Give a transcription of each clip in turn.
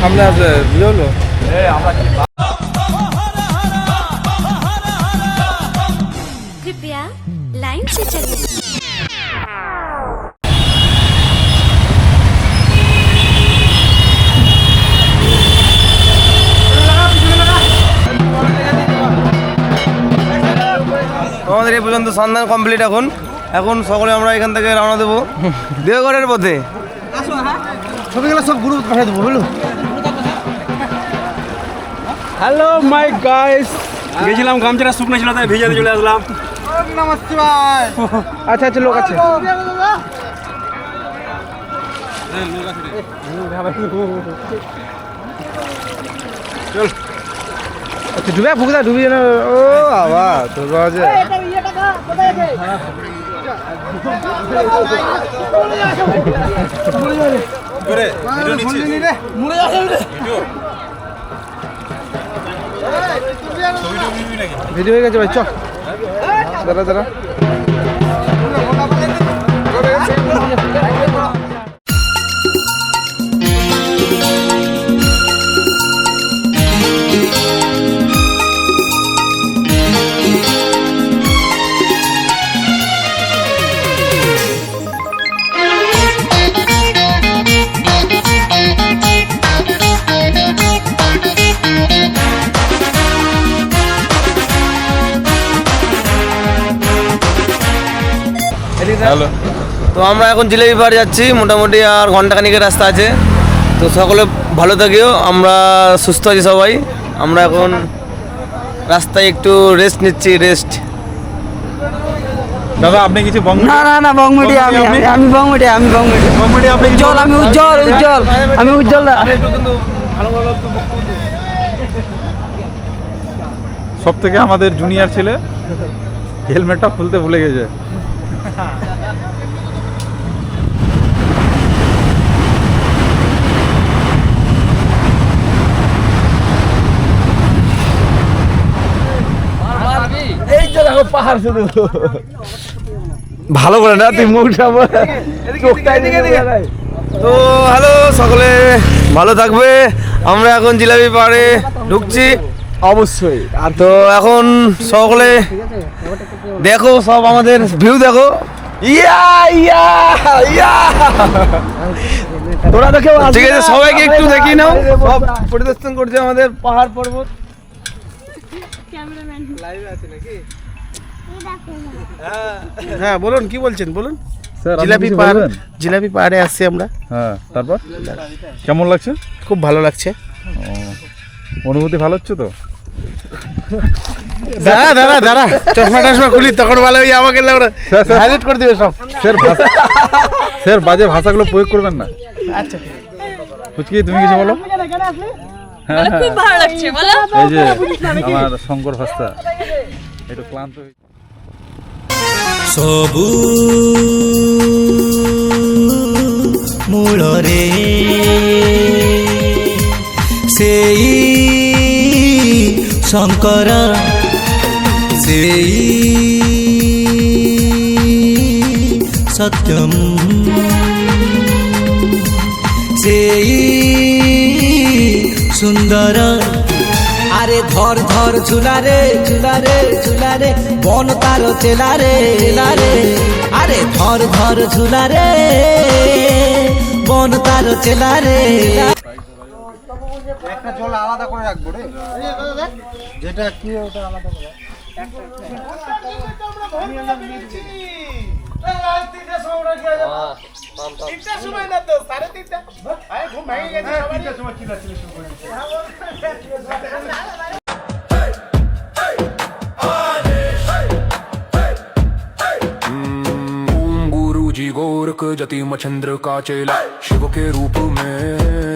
সামনে আছে বিয়ে হলো कृपया लाइन से चलिए। আমাদের এই পর্যন্ত সন্ধান কমপ্লিট। এখন এখন সকলে আমরা এখান থেকে রওনা দেবো দেওঘরের পথে। ছবিগুলো সব গ্রুপ পাঠিয়ে দেবো বুঝলো। হ্যালো মাই গাইস, গেছিলাম গামছাটা শুকনো ছিল তাই ভিজাতে চলে আসলাম। নমস্তে ভাই। আচ্ছা আচ্ছা লোক আছে। চল আচ্ছা ডুবে ফুকদা ডুবি না। ও বাবা তোর বাজে ভিডিও হয়ে গেছে ভাই। চ দাঁড়া দাঁড়া। হ্যালো, তো আমরা এখন জিলেবি পাহাড় যাচ্ছি। মোটামুটি আর ঘন্টাখানিকের রাস্তা আছে। তো সকলে ভালো থাকিও, আমরা সুস্থ আছি সবাই। আমরা এখন রাস্তায় একটু রেস্ট নিচ্ছি। রেস্ট দাদা আপনি কিছু না না না বংমুটি আমি বংমুটি আপনি উজ্জ্বল আমি উজ্জ্বল আমি উজ্জ্বল সব থেকে আমাদের জুনিয়র ছেলে হেলমেটটা খুলতে ভুলে গেছে। এই যে দেখো পাহাড় শুধু ভালো করে না তুই মুখটা তো হ্যালো সকলে ভালো থাকবে। আমরা এখন জিলাপি পাহাড়ে ঢুকছি অবশ্যই। আর তো এখন সকলে দেখো সব আমাদের ভিউ দেখো। ইয়া ইয়া ইয়া তোরা দেখো ঠিক আছে। সবাইকে একটু দেখি নাও। সব পরিদর্শন করছে আমাদের পাহাড় পর্বত। হ্যাঁ বলুন কি বলছেন বলুন। জিলাপি পাহাড়ে আসছি আমরা। হ্যাঁ তারপর কেমন লাগছে? খুব ভালো লাগছে। অনুভূতি ভালো হচ্ছে তো? দাঁড়া দাঁড়া দাঁড়া চশমা টশমা খুলি তখন ভালো হয়ে আমাকে হাইলাইট করে দিবে সব। স্যার বাজে ভাষাগুলো প্রয়োগ করবেন না। আচ্ছা ফুচকি তুমি কিছু বলো। হ্যাঁ খুব ভালো লাগছে বলো। এই যে আমার শঙ্কর ভাস্তা একটু ক্লান্ত হয়েছে। সবু মূলরে সেই শঙ্কর সেই সত্যম সেই সুন্দর। আরে ধর ধর ঝুলারে ঝুলারে ঝুলারে বন তার চেলারে চেলারে। আরে ধর ধর ঝুলারে বন তার চেলারে। একটা জল আলাদা করে রাখবো রে যেটা কি ওটা আলাদা করে गुरुजी गोरख जति मच्छंद्र का चेला शिव के रूप में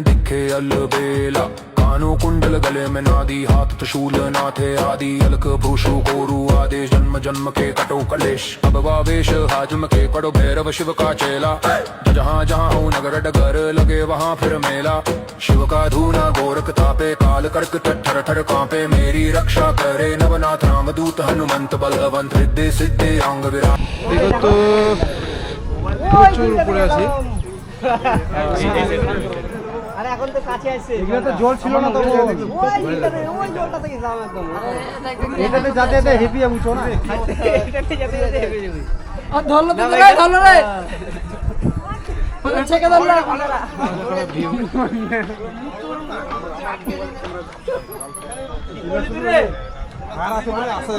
दिखे अलबेला। कानों कुंडल गले में नादी हाथ त्रिशूल नाथे आदि अलक पुरुषु गोरु आदेश जन्म जन्म के कटो कलेश अब वावेश हाजम के कड़ो भैरव शिव का चेला। जहाँ जहाँ हो नगर डगर लगे वहाँ फिर मेला। शिव का धूना गोरख तापे काल कर्क थर थर कांपे मेरी रक्षा करे नवनाथ राम दूत हनुमंत बलवंत हृदय सिद्धे अंग विराट। বিগত প্রচুর উপরে আছি। এগুলো তো জল ছিল না তো ওই জলটা থেকে যাও একদম এটাতে যাতে যাতে হেপি বুঝছো না আর ধরলো তো রে ধরলো রে ছেকে ধরলো আর আছে বলে আসা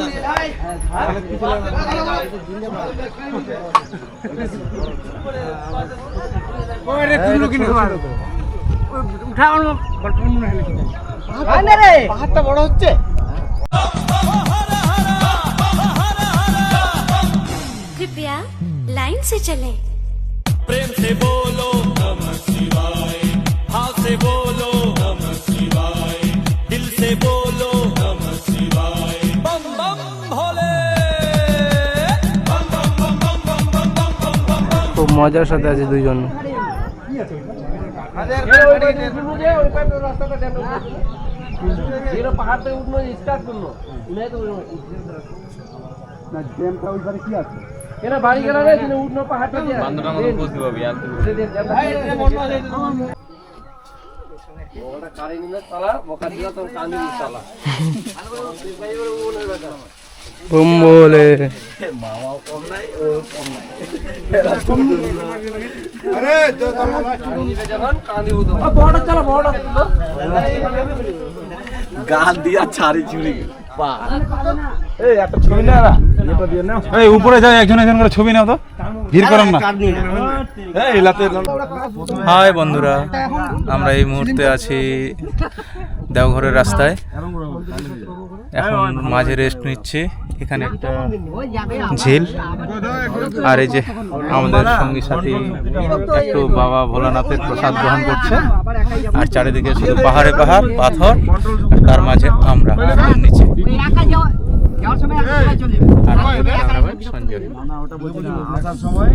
ওই রে তুই লুকিয়ে মার উঠাও না গল্প মনে হলে কি আনে রে পাহাড়টা বড় হচ্ছে कृपया लाइन से चलें। प्रेम से बोलो नमः शिवाय, हाथ से बोलो नमः शिवाय, दिल से बोलो नमः शिवाय, बम बम भोले। খুব মজার সাথে আছে দুইজন। পাহাড় থেকে উঠনো স্টার্ট করলো না ড্যামটা ওইখানে কি আছে কেন বাড়ি গেল রে দিনে উঠনো পাহাড়টা দিয়ে বান্দরা মত বুঝতে পাবি আর ওটা কারে নিলে সালা বকা দিলা তো কানে নি সালা বুম বলে আরে তো যখন কাঁদি উঠো বড় চলো বড় গাল দিয়া ছাড়ি চুড়ি পা এই একটা ছবি না এটা দিয়ে নাও এই উপরে যাও একজন একজন করে ছবি নাও তো ভিড় করুন না এই লাতে হাই বন্ধুরা, আমরা এই মুহূর্তে আছি দেওঘরের রাস্তায়। এখন মাঝে রেস্ট নিচ্ছি। এখানে একটা ঝিল, আর এই যে আমাদের সঙ্গী সাথী একটু বাবা ভোলানাথের প্রসাদ গ্রহণ করছে। আর চারিদিকে শুধু পাহাড়ে পাহাড় পাথর, আর তার মাঝে আমরা নিচে।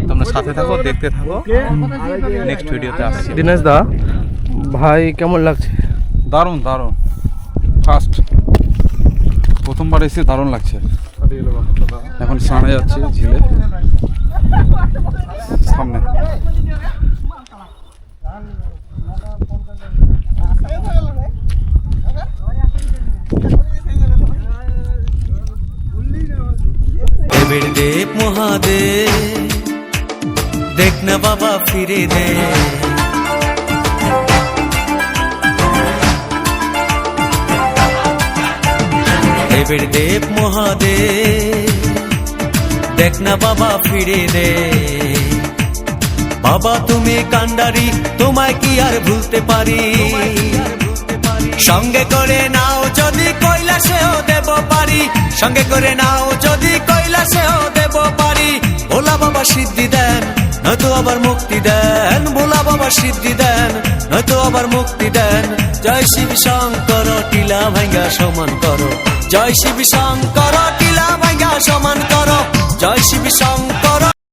তোমরা সাথে থাকো, দেখতে থাকো, নেক্সট ভিডিওতে আসছি। দিনেশ দা ভাই কেমন লাগছে? দারুণ দারুণ, ফার্স্ট প্রথমবার এসে দারুণ লাগছে। এখন স্নানে যাচ্ছে ঝিলে সামনে। দেব মহাদেব, দেখ না বাবা ফিরে দে। দেবের দেব মহাদেব, দেখ না বাবা ফিরে দে। বাবা তুমি কান্ডারি, তোমায় কি আর ভুলতে পারি? সঙ্গে করে নাও যদি কৈলাসেও দেব পারি, সঙ্গে করে নাও যদি কৈলাসেও দেব পারি। ভোলা বাবা সিদ্ধি দেন, নয়তো আবার মুক্তি দেন। ভোলা বাবা সিদ্ধি দেন, নয়তো আবার মুক্তি দেন। জয় শিব শঙ্কর, টিলা ভাঙ্গা সমান করো। জয় শিব শঙ্কর, টিলা ভাঙ্গা সমান করো। জয় শিব শঙ্কর।